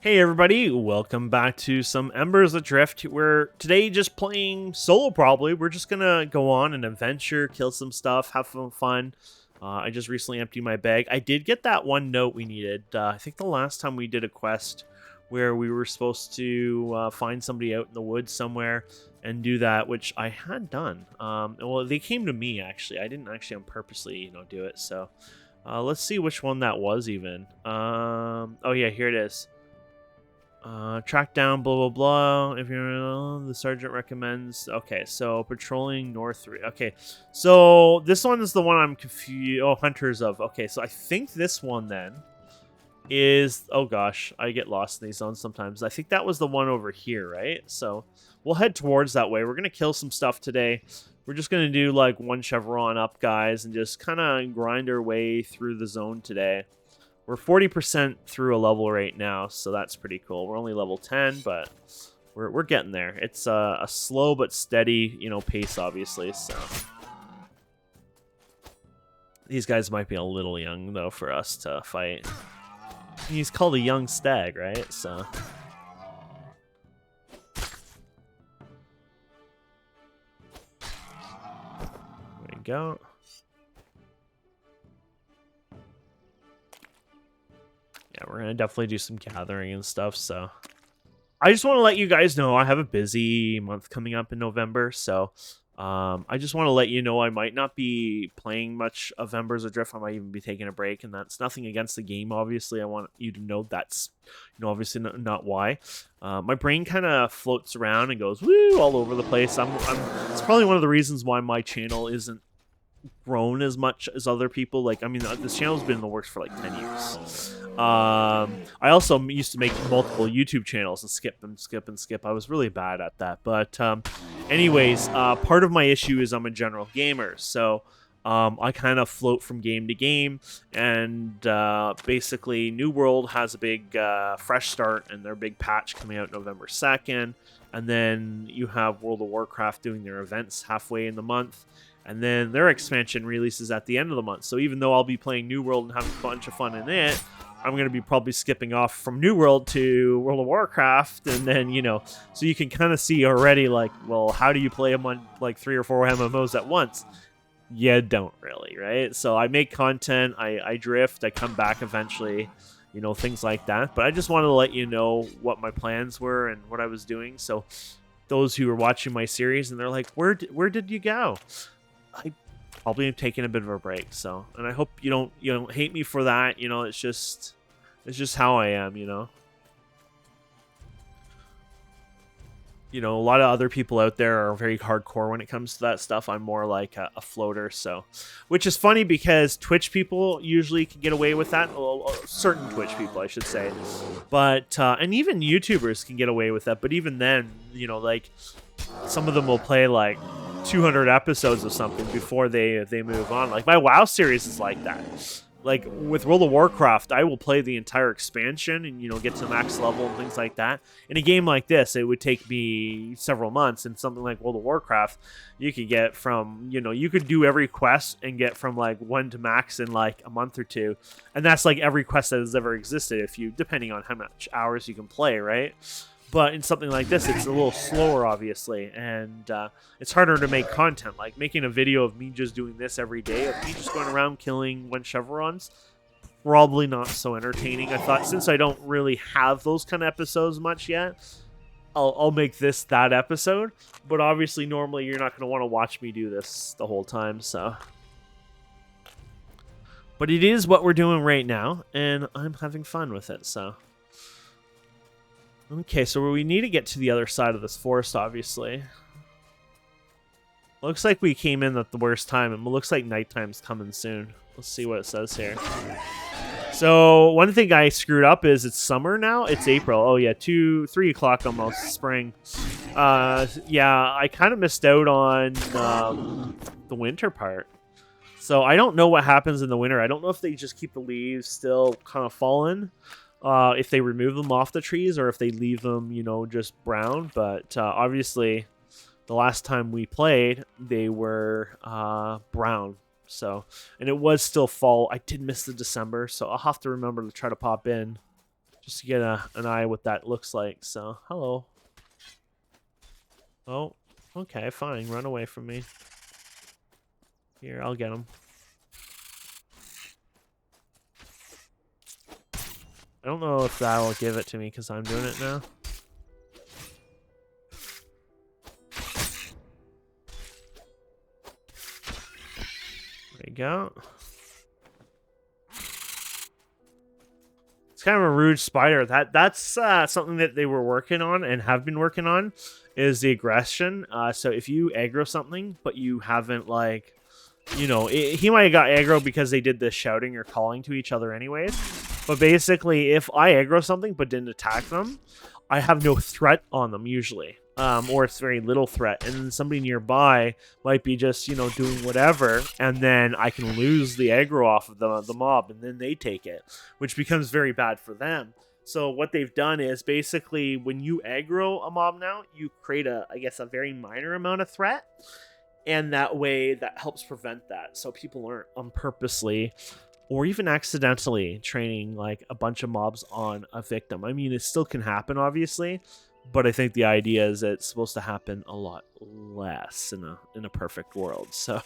Hey everybody, welcome back to some Embers Adrift. We're today just playing solo probably. We're just gonna go on an adventure, kill some stuff, have some fun. I just recently emptied my bag. I did get that one note we needed. I think the last time we did a quest where we were supposed to find somebody out in the woods somewhere and do that, which I had done. Well, they came to me actually. I didn't actually purposely, do it. So let's see which one that was even. Oh yeah, here it is. Track down, blah, blah, blah. If you're the sergeant recommends. Okay, so patrolling Northreach. Okay, so this one is the one I'm confused. Oh, Hunters of. Okay, so I think this one then is. Oh gosh, I get lost in these zones sometimes. I think that was the one over here, right? So we'll head towards that way. We're gonna kill some stuff today. We're just gonna do like one chevron up, guys, and just kind of grind our way through the zone today. We're 40% through a level right now, so that's pretty cool. We're only level 10, but we're getting there. It's a slow but steady, pace, obviously. So these guys might be a little young though for us to fight. He's called a young stag, right? So there we go. Yeah, we're gonna definitely do some gathering and stuff, so I just want to let you guys know I have a busy month coming up in November, so I just want to let you know I might not be playing much of Embers Adrift. I might even be taking a break, and that's nothing against the game, obviously. I want you to know that's, obviously not why. My brain kind of floats around and goes, woo, all over the place. It's probably one of the reasons why my channel isn't grown as much as other people. Like, I mean, this channel's been in the works for like 10 years. I also used to make multiple YouTube channels and skip and skip and skip. I was really bad at that. But anyways, part of my issue is I'm a general gamer. So I kind of float from game to game. And basically, New World has a big fresh start and their big patch coming out November 2nd. And then you have World of Warcraft doing their events halfway in the month. And then their expansion releases at the end of the month. So even though I'll be playing New World and having a bunch of fun in it, I'm going to be probably skipping off from New World to World of Warcraft. And then, so you can kind of see already, like, well, how do you play them on like 3 or 4 MMOs at once? You don't really, right? So I make content, I drift, I come back eventually, things like that. But I just wanted to let you know what my plans were and what I was doing. So those who are watching my series and they're like, where did you go? I probably taking a bit of a break, so, and I hope you don't hate me for that. It's just how I am. A lot of other people out there are very hardcore when it comes to that stuff. I'm more like a floater, so, which is funny because Twitch people usually can get away with that. Well, certain Twitch people, I should say, but and even YouTubers can get away with that. But even then, like some of them will play like 200 episodes of something before they move on. Like my WoW series is like that. Like with World of Warcraft, I will play the entire expansion and get to max level and things like that. In a game like this, it would take me several months. And something like World of Warcraft, you could get from you could do every quest and get from like 1 to max in like a month or 2, and that's like every quest that has ever existed. If you depending on how much hours you can play, right? But in something like this, it's a little slower, obviously, and it's harder to make content. Like making a video of me just doing this every day, of me just going around killing 1 chevrons, probably not so entertaining. I thought since I don't really have those kind of episodes much yet, I'll make this that episode. But obviously, normally you're not going to want to watch me do this the whole time, so. But it is what we're doing right now, and I'm having fun with it, so. Okay, so we need to get to the other side of this forest, obviously. Looks like we came in at the worst time, and it looks like nighttime's coming soon. Let's see what it says here. So, one thing I screwed up is it's summer now. It's April. Oh, yeah, 3 o'clock almost, spring. Yeah, I kind of missed out on the winter part. So, I don't know what happens in the winter. I don't know if they just keep the leaves still kind of fallen. If they remove them off the trees or if they leave them, just brown. But obviously, the last time we played, they were brown. So, and it was still fall. I did miss the December, so I'll have to remember to try to pop in just to get an eye what that looks like. So, hello. Oh, okay, fine. Run away from me. Here, I'll get him. I don't know if that'll give it to me because I'm doing it now. There you go. It's kind of a rude spider. That's something that they were working on and have been working on, is the aggression. So if you aggro something, but you haven't, like, you know, he might have got aggro because they did the shouting or calling to each other anyways. But basically, if I aggro something but didn't attack them, I have no threat on them usually. Or it's very little threat. And then somebody nearby might be just, you know, doing whatever. And then I can lose the aggro off of the mob. And then they take it, which becomes very bad for them. So what they've done is basically when you aggro a mob now, you create I guess, a very minor amount of threat. And that way, that helps prevent that. So people aren't unpurposely or even accidentally training like a bunch of mobs on a victim. I mean, it still can happen, obviously. But I think the idea is that it's supposed to happen a lot less in a perfect world. So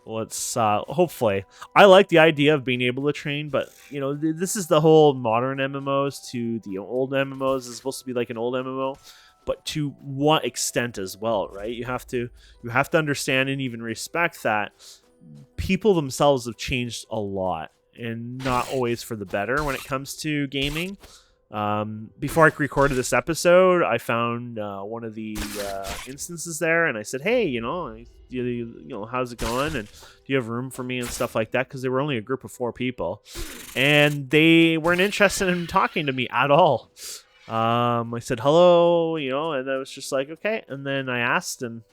let's hopefully. I like the idea of being able to train, but you know, this is the whole modern MMOs to the old MMOs. It's supposed to be like an old MMO, but to what extent as well, right? You have to understand and even respect that people themselves have changed a lot, and not always for the better when it comes to gaming. Before I recorded this episode, I found one of the instances there, and I said, "Hey, you know, how's it going? And do you have room for me and stuff like that?" Because they were only a group of 4 people, and they weren't interested in talking to me at all. I said hello, you know, and I was just like, okay. And then I asked, and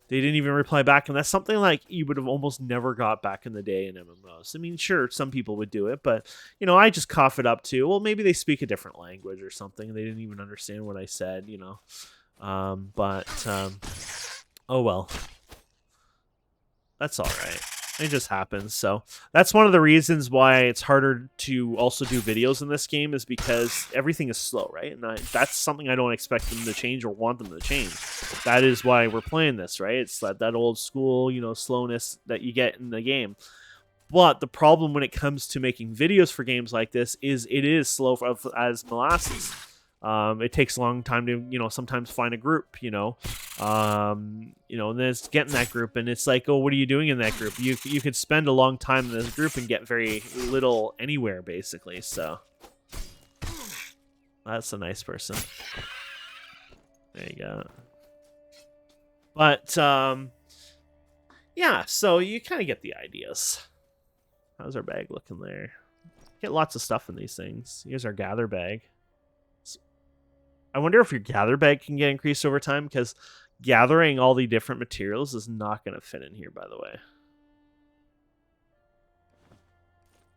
they didn't even reply back. And that's something like you would have almost never got back in the day in MMOs. I mean, sure, some people would do it, but, you know, I just cough it up too. Well, maybe they speak a different language or something. They didn't even understand what I said, you know. Oh well. That's all right. It just happens. So that's one of the reasons why it's harder to also do videos in this game, is because everything is slow, right? And that's something I don't expect them to change or want them to change. That is why we're playing this, right? It's that old school, you know, slowness that you get in the game. But the problem when it comes to making videos for games like this is it is slow as molasses. It takes a long time to, you know, sometimes find a group, you know, and then it's getting that group, and it's like, oh, what are you doing in that group? You could spend a long time in this group and get very little anywhere, basically. So that's a nice person. There you go. But yeah, so you kind of get the ideas. How's our bag looking there? Get lots of stuff in these things. Here's our gather bag. I wonder if your gather bag can get increased over time, because gathering all the different materials is not going to fit in here, by the way.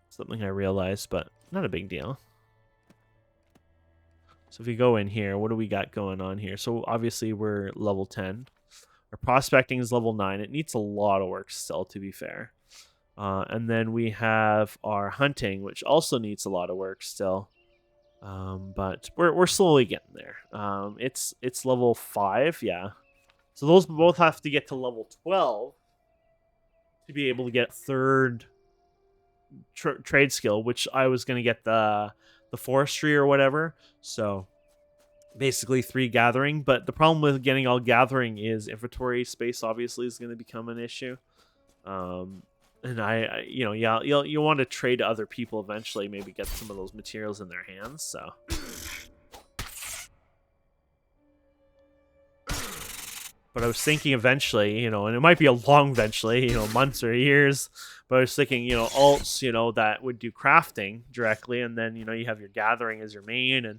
Something I realized, but not a big deal. So if we go in here, what do we got going on here? So obviously we're level 10. Our prospecting is level 9. It needs a lot of work still, to be fair. And then we have our hunting, which also needs a lot of work still. But we're slowly getting there. It's level 5, yeah. So those both have to get to level 12 to be able to get third trade skill, which I was going to get the forestry or whatever. So basically 3 gathering. But the problem with getting all gathering is inventory space obviously is going to become an issue. And I you know, yeah, you'll want to trade to other people eventually, maybe get some of those materials in their hands, so. But I was thinking eventually, you know, and it might be a long eventually, you know, months or years, but I was thinking, you know, alts, you know, that would do crafting directly, and then, you know, you have your gathering as your main, and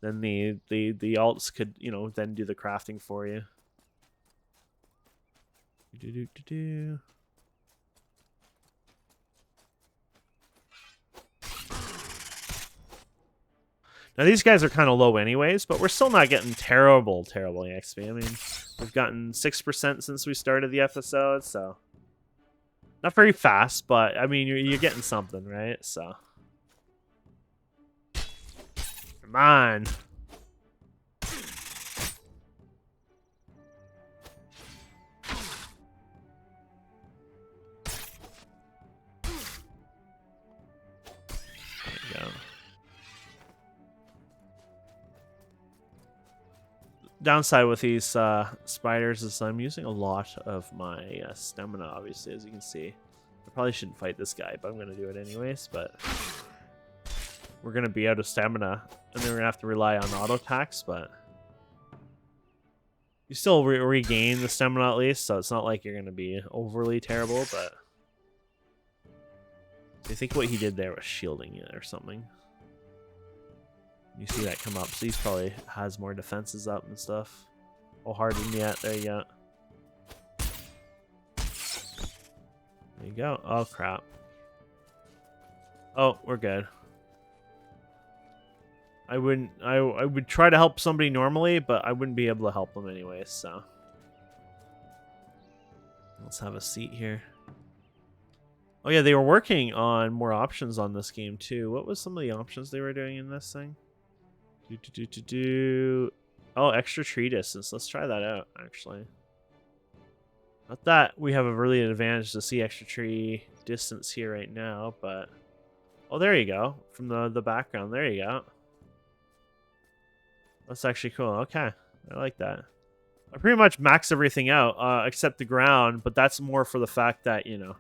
then the alts could, you know, then do the crafting for you. Now, these guys are kind of low anyways, but we're still not getting terrible XP. I mean, we've gotten 6% since we started the episode, so not very fast, but I mean, you're getting something, right? So Come on. There you go. Downside with these spiders is I'm using a lot of my stamina, obviously, as you can see. I probably shouldn't fight this guy, but I'm going to do it anyways. But we're going to be out of stamina, and then we're going to have to rely on auto attacks, but you still regain the stamina at least, so it's not like you're going to be overly terrible, but I think what he did there was shielding it or something. You see that come up, so he's probably has more defenses up and stuff. Oh, hardened yet. There you go. There you go. Oh, crap. Oh, we're good. I would try to help somebody normally, but I wouldn't be able to help them anyways, so. Let's have a seat here. Oh, yeah, they were working on more options on this game, too. What was some of the options they were doing in this thing? Oh, extra tree distance. Let's try that out, actually. Not that we have a really advantage to see extra tree distance here right now, but... Oh, there you go. From the background. There you go. That's actually cool. Okay. I like that. I pretty much max everything out, except the ground, but that's more for the fact that, you know...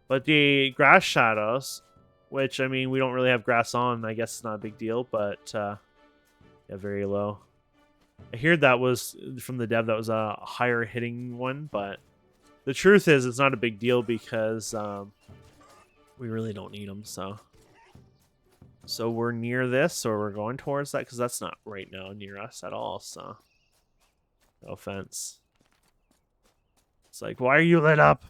But the grass shadows, which, I mean, we don't really have grass on. I guess it's not a big deal, but... Yeah, very low. I heard that was from the dev that was a higher hitting one, but the truth is it's not a big deal because we really don't need them. So we're near this, or we're going towards that, because that's not right now near us at all. So no offense. It's like, why are you lit up?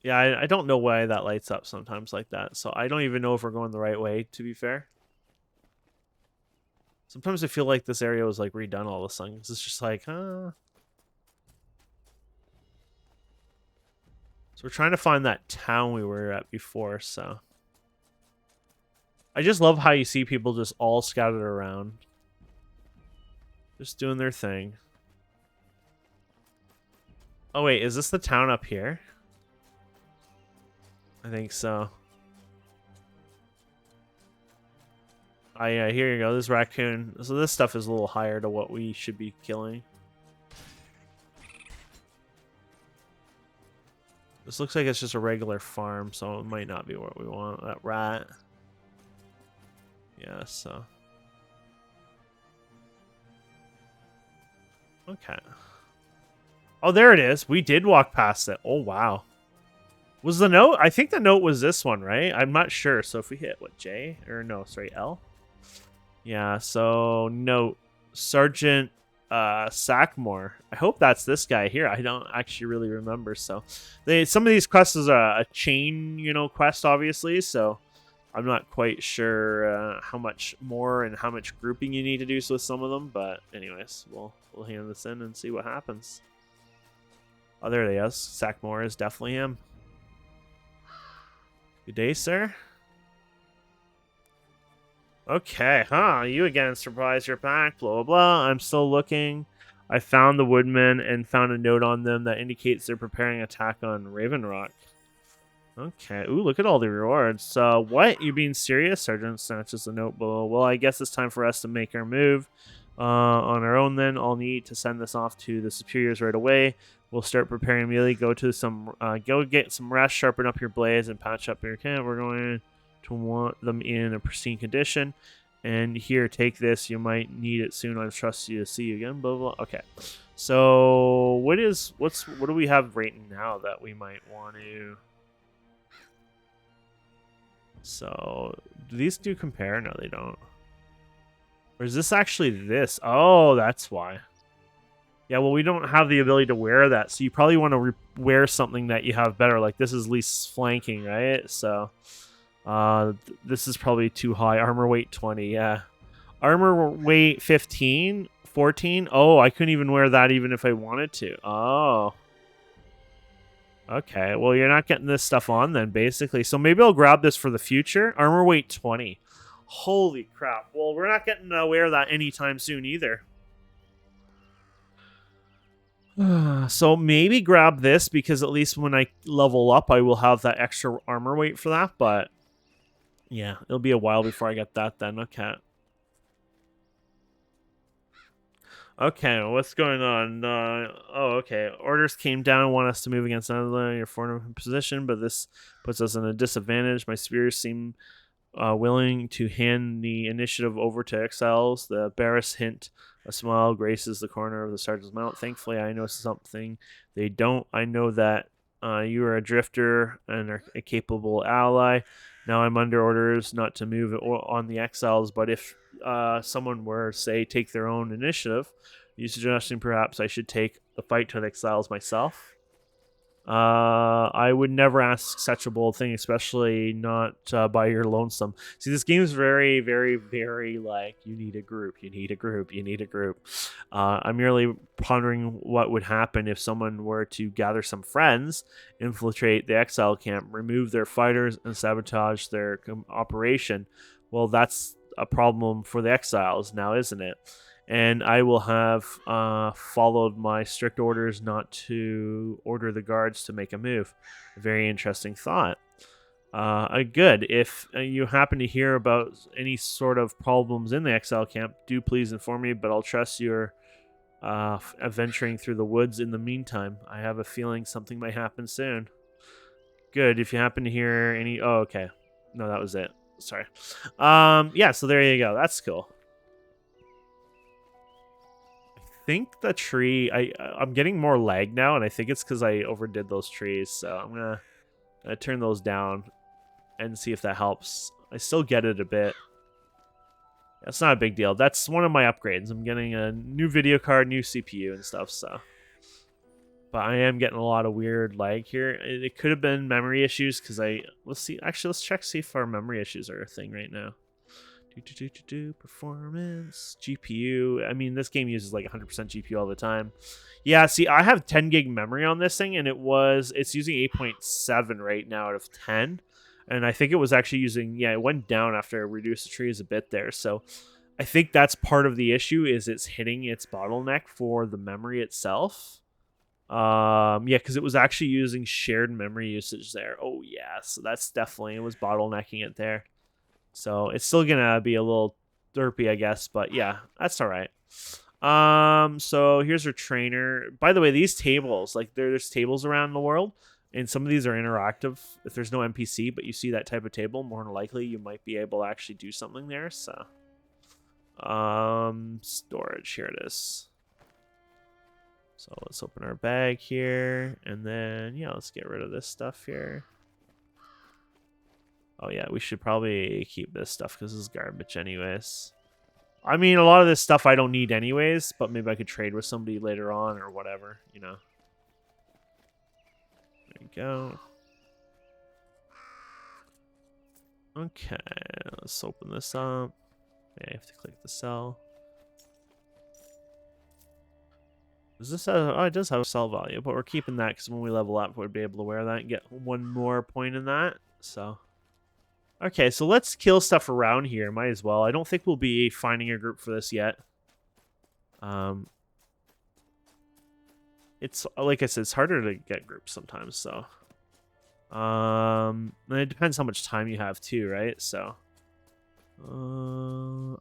Yeah, I don't know why that lights up sometimes like that. So I don't even know if we're going the right way, to be fair. Sometimes I feel like this area was like redone all of a sudden. It's just like, huh? So we're trying to find that town we were at before, so. I just love how you see people just all scattered around. Just doing their thing. Oh wait, is this the town up here? I think so. Oh yeah, here you go. This raccoon. So this stuff is a little higher to what we should be killing. This looks like it's just a regular farm, so it might not be what we want. That rat. Yeah, so. Okay. Oh, there it is. We did walk past it. Oh, wow. Was the note? I think the note was this one, right? I'm not sure. So if we hit, what, J? Or no, sorry, L? Yeah, so note. Sergeant Sackmore. I hope that's this guy here. I don't actually really remember. So some of these quests is a chain, you know, quest, obviously. So I'm not quite sure how much more and how much grouping you need to do with some of them. But anyways, we'll hand this in and see what happens. Oh, there he is. Sackmore is definitely him. Good day, sir. Okay, huh? You again, surprise, you're back, blah, blah, blah. I'm still looking. I found the woodmen and found a note on them that indicates they're preparing an attack on Raven Rock. Okay. Ooh, look at all the rewards. What? You being serious? Sergeant snatches the note below. Well, I guess it's time for us to make our move. On our own then. I'll need to send this off to the superiors right away. We'll start preparing immediately. Go get some rest, sharpen up your blades, and patch up your camp. We're going to want them in a pristine condition. And here, take this. You might need it soon. I trust you to see you again. Blah, blah. Okay. So what do we have right now that we might want to? So do these two compare? No, they don't. Or is this actually this? Oh, that's why. Yeah, well, we don't have the ability to wear that, so you probably want to wear something that you have better. Like, this is least flanking, right? So, this is probably too high. Armor weight 20, yeah. Armor weight 15, 14. Oh, I couldn't even wear that even if I wanted to. Oh. Okay, well, you're not getting this stuff on then, basically. So maybe I'll grab this for the future. Armor weight 20. Holy crap. Well, we're not getting aware of that anytime soon either. So maybe grab this, because at least when I level up, I will have that extra armor weight for that. But yeah, it'll be a while before I get that then. Okay. Okay, what's going on? Okay. Orders came down and want us to move against another in your forward position, but this puts us in a disadvantage. My spears seem willing to hand the initiative over to exiles. The barrass hint, a smile graces the corner of the sergeant's mouth. Thankfully, I know something they don't. I know that you are a drifter and are a capable ally. Now I'm under orders not to move on the exiles, but if someone were, say, take their own initiative, you suggesting perhaps I should take the fight to the exiles myself? I would never ask such a bold thing, especially not by your lonesome. See, this game is very, very, very like, you need a group, you need a group, you need a group. I'm merely pondering what would happen if someone were to gather some friends, infiltrate the exile camp, remove their fighters, and sabotage their operation. Well, that's a problem for the exiles now, isn't it? And I will have followed my strict orders not to order the guards to make a move. A very interesting thought. Good. If you happen to hear about any sort of problems in the exile camp, do please inform me, but I'll trust you're venturing through the woods in the meantime. I have a feeling something might happen soon. Good. If you happen to hear any... Oh, okay. No, that was it. Sorry. Yeah, so there you go. That's cool. Think the tree I'm getting more lag now, and I think it's because I overdid those trees, so I'm gonna turn those down and see if that helps. I still get it a bit. That's not a big deal. That's one of my upgrades. I'm getting a new video card, new CPU and stuff, so. But I am getting a lot of weird lag here. It could have been memory issues, because let's see. Actually, let's check, see if our memory issues are a thing right now. Performance, GPU. I mean, this game uses like 100% GPU all the time. Yeah, see, I have 10 gig memory on this thing, and it's using 8.7 right now out of 10. And I think it was actually using, yeah, it went down after I reduced the trees a bit there. So I think that's part of the issue, is it's hitting its bottleneck for the memory itself. Yeah, because it was actually using shared memory usage there. Oh yeah, so that's definitely, it was bottlenecking it there. So it's still gonna be a little derpy, I guess, but yeah, that's all right. So here's our trainer. By the way, these tables, like there's tables around the world, and some of these are interactive. If there's no NPC, but you see that type of table, more than likely you might be able to actually do something there. So, storage, here it is. So let's open our bag here, and then yeah, let's get rid of this stuff here. Oh yeah, we should probably keep this stuff because this is garbage anyways. I mean, a lot of this stuff I don't need anyways, but maybe I could trade with somebody later on or whatever, you know. There we go. Okay, let's open this up. Yeah, I have to click the sell. Does this have... Oh, it does have a sell value, but we're keeping that because when we level up, we'll be able to wear that and get one more point in that, so... Okay, so let's kill stuff around here. Might as well. I don't think we'll be finding a group for this yet. It's like I said, it's harder to get groups sometimes. So, and it depends how much time you have too, right? So,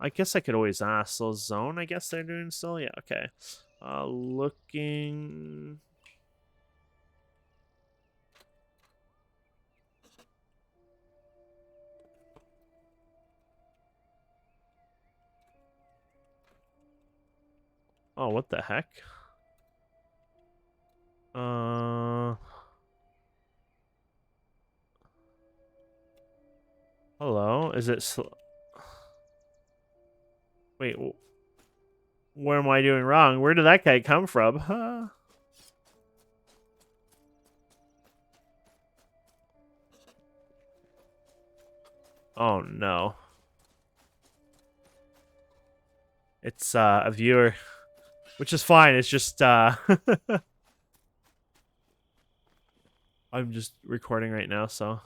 I guess I could always ask. So zone, I guess they're doing still. Yeah. Okay. Looking. Oh, what the heck? Hello? Is it... Wait, what am I doing wrong? Where did that guy come from? Huh? Oh, no. It's a viewer, which is fine. It's just... I'm just recording right now, so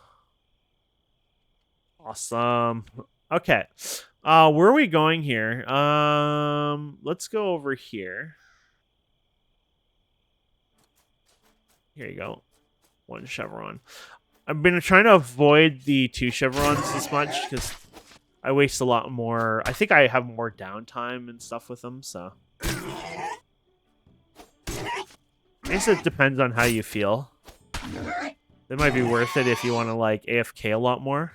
awesome. Okay. Where are we going here? Let's go over here. Here you go. 1 chevron. I've been trying to avoid the 2 chevrons as much because I waste a lot more. I think I have more downtime and stuff with them, so. I guess it depends on how you feel. It might be worth it if you want to, like, AFK a lot more.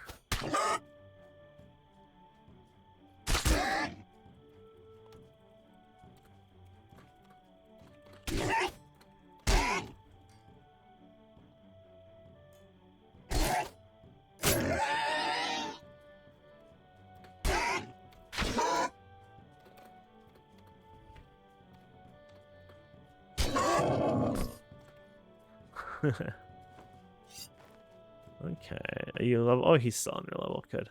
Okay. Are you level? Oh, he's still on your level. Good.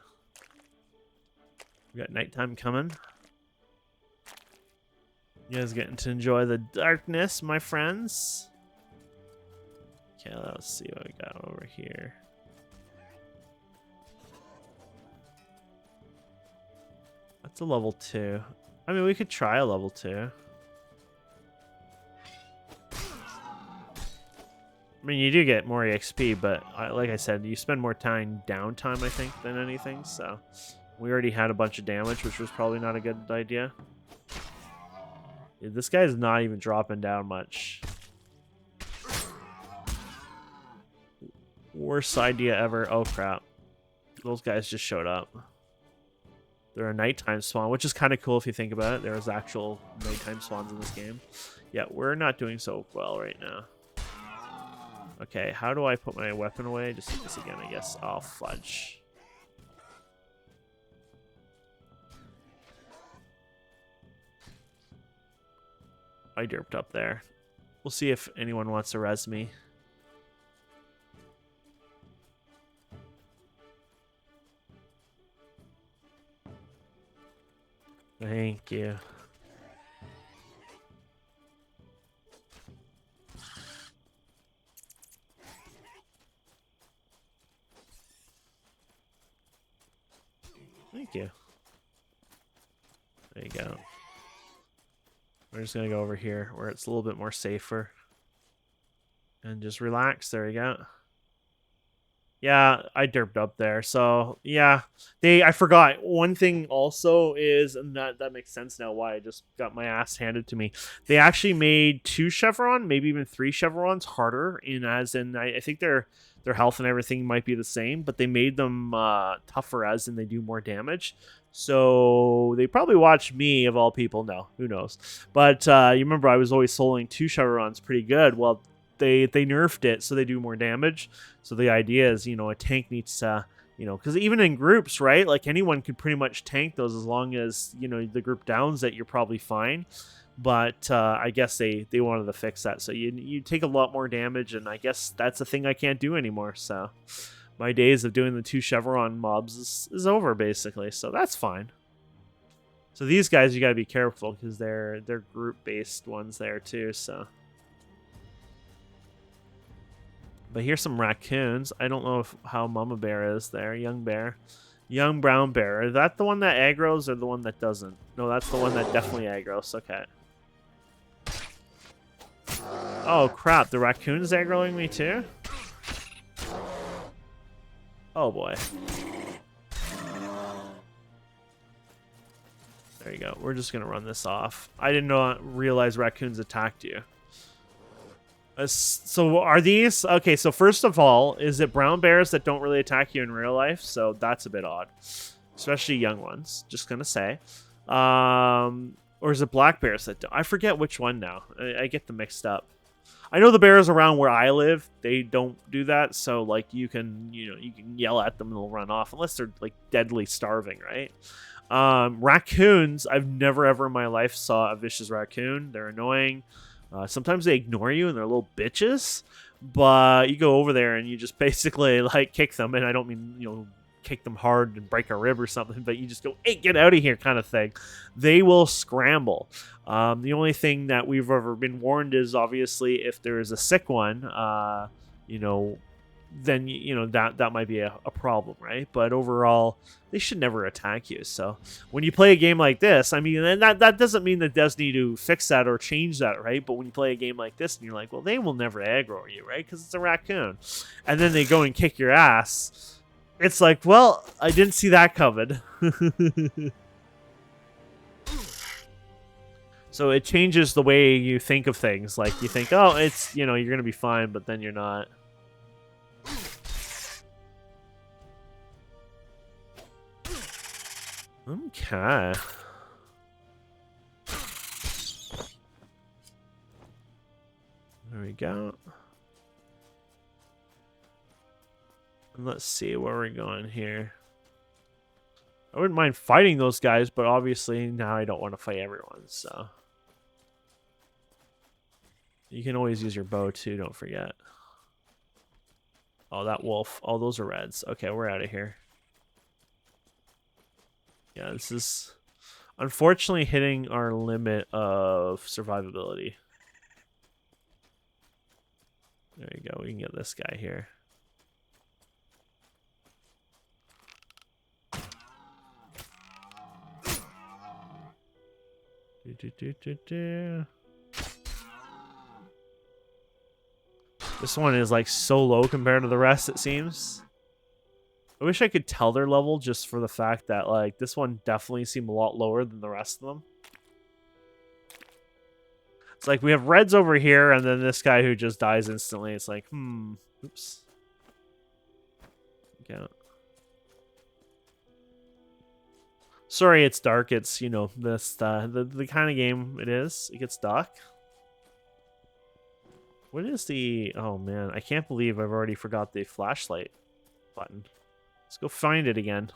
We got nighttime coming. You guys getting to enjoy the darkness, my friends? Okay, let's see what we got over here. That's a level 2. I mean, we could try a level 2. I mean, you do get more EXP, but like I said, you spend more time downtime, I think, than anything. So we already had a bunch of damage, which was probably not a good idea. Dude, this guy's not even dropping down much. Worst idea ever. Oh, crap. Those guys just showed up. They're a nighttime spawn, which is kind of cool if you think about it. There's actual nighttime spawns in this game. Yeah, we're not doing so well right now. Okay, how do I put my weapon away? Just hit this again, I guess. Oh, fudge. I derped up there. We'll see if anyone wants to res me. Thank you. Thank you. There you go. We're just going to go over here where it's a little bit more safer. And just relax. There you go. Yeah, I derped up there. So, yeah. I forgot. One thing also is, and that makes sense now why I just got my ass handed to me. They actually made 2 chevron, maybe even 3 chevrons harder. I think their health and everything might be the same, but they made them tougher as in they do more damage. So they probably watched me, of all people. No, who knows? But you remember I was always soloing 2 chevrons pretty good. Well, they nerfed it so they do more damage. So the idea is, a tank needs to, because even in groups, right? Like anyone could pretty much tank those as long as, the group downs it, you're probably fine. But I guess they wanted to fix that. So you take a lot more damage, and I guess that's a thing I can't do anymore. So my days of doing the 2 chevron mobs is over, basically. So that's fine. So these guys, you got to be careful because they're group-based ones there too, so... But here's some raccoons. I don't know how Mama Bear is there. Young bear. Young brown bear. Is that the one that aggroes or the one that doesn't? No, that's the one that definitely aggroes. Okay. Oh, crap. The raccoon's aggroing me too? Oh, boy. There you go. We're just going to run this off. I didn't realize raccoons attacked you. So are these... Okay, so first of all, is it brown bears that don't really attack you in real life? So that's a bit odd. Especially young ones, just gonna say. Or is it black bears that don't? I forget which one now. I get them mixed up. I know the bears around where I live, they don't do that. So, like, you can yell at them and they'll run off. Unless they're, like, deadly starving, right? Raccoons, I've never ever in my life saw a vicious raccoon. They're annoying. Sometimes they ignore you and they're little bitches, but you go over there and you just basically like kick them. And I don't mean, kick them hard and break a rib or something, but you just go, hey, get out of here kind of thing. They will scramble. The only thing that we've ever been warned is obviously if there is a sick one, then you know that might be a problem, right? But overall, they should never attack you. So when you play a game like this, I mean, and that doesn't mean that does need to fix that or change that, right? But when you play a game like this and you're like, well, they will never aggro you, right? Because it's a raccoon, and then they go and kick your ass. It's like, well, I didn't see that coming. So it changes the way you think of things. Like you think, oh, it's, you know, you're gonna be fine, but then you're not. Okay. There we go. And let's see where we're going here. I wouldn't mind fighting those guys, but obviously now I don't want to fight everyone, so. You can always use your bow too, don't forget. Oh, that wolf. Oh, those are reds. Okay, we're out of here. Yeah, this is unfortunately hitting our limit of survivability. There you go. We can get this guy here. This one is like so low compared to the rest, it seems. I wish I could tell their level just for the fact that like this one definitely seemed a lot lower than the rest of them. It's like we have reds over here and then this guy who just dies instantly. It's like, oops. Okay. Sorry, it's dark. It's, you know, this the kind of game it is. It gets dark. What is the... Oh, man. I can't believe I've already forgot the flashlight button. Let's go find it again.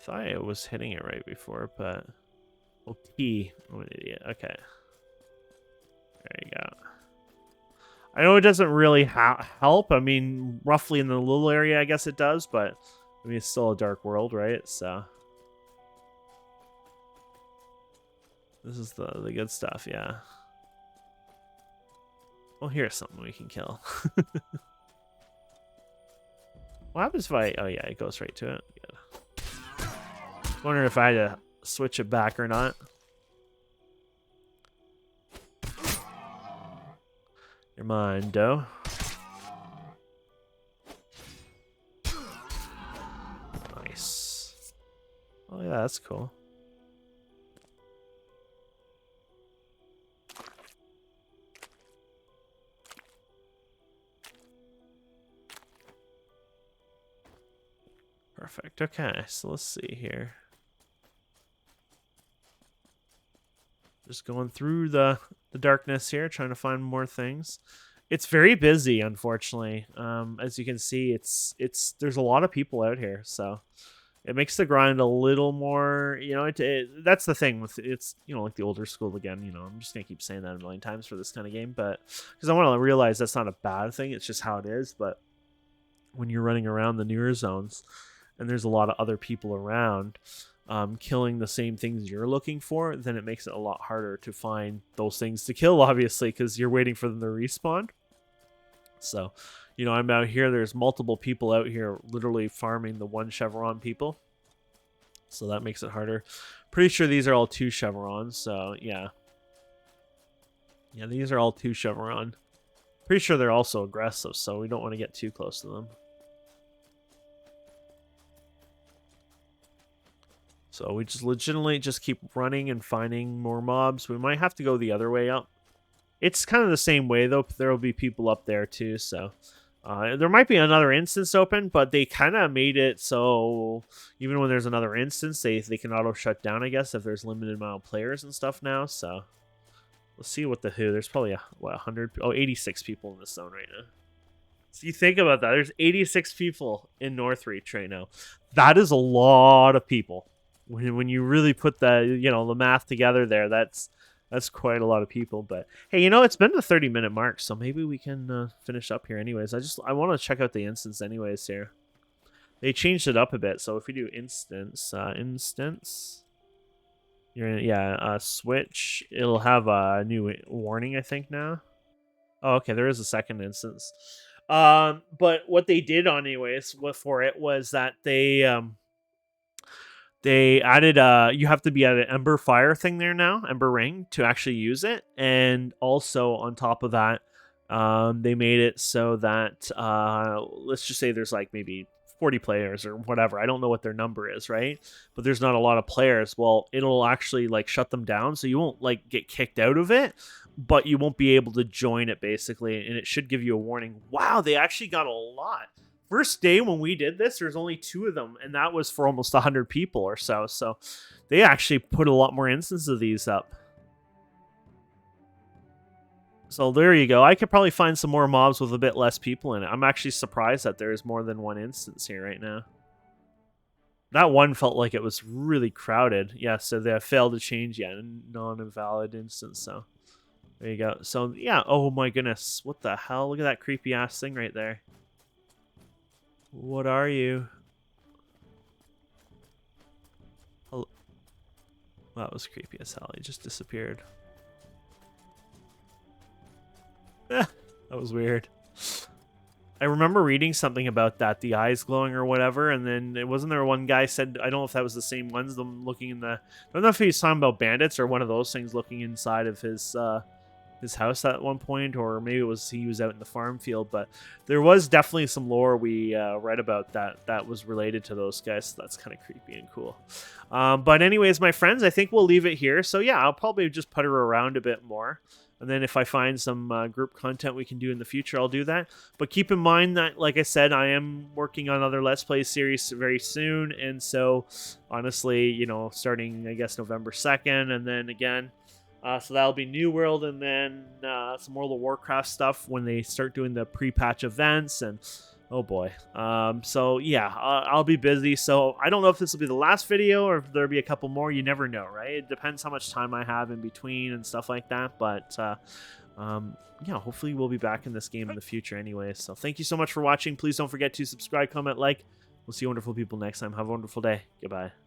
Thought I was hitting it right before, but... Oh, T. I'm an idiot. Okay. There you go. I know it doesn't really help. I mean, roughly in the little area, I guess it does, but I mean, it's still a dark world, right? So this is the good stuff, yeah. Well, here's something we can kill. What happens if I... Oh, yeah, it goes right to it. Good. Wondering if I had to switch it back or not. You're mine, Doe. Nice. Oh, yeah, that's cool. Perfect. Okay, so let's see here. Just going through the darkness here, trying to find more things. It's very busy, unfortunately. As you can see, there's a lot of people out here, so it makes the grind a little more, you know, that's the thing with it's, you know, like the older school again, you know, I'm just going to keep saying that a million times for this kind of game, but because I want to realize that's not a bad thing, it's just how it is. But when you're running around the newer zones and there's a lot of other people around, killing the same things you're looking for, then it makes it a lot harder to find those things to kill, obviously, because you're waiting for them to respawn. So, you know, I'm out here, there's multiple people out here literally farming the 1 chevron people. So that makes it harder. Pretty sure these are all 2 chevrons, so yeah. Yeah, these are all 2 chevron. Pretty sure they're also aggressive, so we don't want to get too close to them. So we just legitimately just keep running and finding more mobs. We might have to go the other way up. It's kind of the same way, though. There will be people up there, too. So there might be another instance open, but they kind of made it so even when there's another instance, they can auto-shut down, I guess, if there's limited amount of players and stuff now. So let's see what the who. There's probably, 86 people in this zone right now. So you think about that. There's 86 people in Northreach right now. That is a lot of people. When you really put the, you know, the math together there, that's quite a lot of people. But hey, you know, it's been the 30-minute mark, so maybe we can finish up here anyways. I want to check out the instance anyways here. they changed it up a bit. So if we do instance, you're in, yeah, switch, it'll have a new warning, I think now. Oh, okay, there is a second instance. But what they did on anyways for it was that they added you have to be at an Ember Fire thing there now, Ember Ring, to actually use it. And also on top of that, they made it so that let's just say there's like maybe 40 players or whatever. I don't know what their number is, right? But there's not a lot of players. Well, it'll actually like shut them down, so you won't like get kicked out of it, but you won't be able to join it basically, and it should give you a warning. Wow, they actually got a lot. First day when we did this, there's only 2 of them, and that was for almost 100 people or so. So they actually put a lot more instances of these up. So there you go. I could probably find some more mobs with a bit less people in it. I'm actually surprised that there's more than one instance here right now. That one felt like it was really crowded. Yeah, so they failed to change yet. Non-invalid instance, so there you go. So yeah, oh my goodness. What the hell? Look at that creepy ass thing right there. What are you? Hello? That was creepy as hell. He just disappeared. That was weird. I remember reading something about that, the eyes glowing or whatever, and then it wasn't there one guy said, I don't know if that was the same ones, them looking in the, I don't know if he was talking about bandits or one of those things looking inside of his house at one point, or maybe it was he was out in the farm field, but there was definitely some lore we read about that was related to those guys, so that's kind of creepy and cool. But anyways, my friends, I think we'll leave it here. So yeah, I'll probably just putter around a bit more. And then if I find some group content we can do in the future, I'll do that. But keep in mind that, like I said, I am working on other Let's Play series very soon. And so, honestly, you know, starting, I guess, November 2nd. And then again, so that'll be New World. And then some World of Warcraft stuff when they start doing the pre-patch events. And oh boy. So yeah, I'll be busy. So I don't know if this will be the last video or if there'll be a couple more. You never know, right? It depends how much time I have in between and stuff like that. But yeah, hopefully we'll be back in this game in the future anyway. So thank you so much for watching. Please don't forget to subscribe, comment, like. We'll see you wonderful people next time. Have a wonderful day. Goodbye.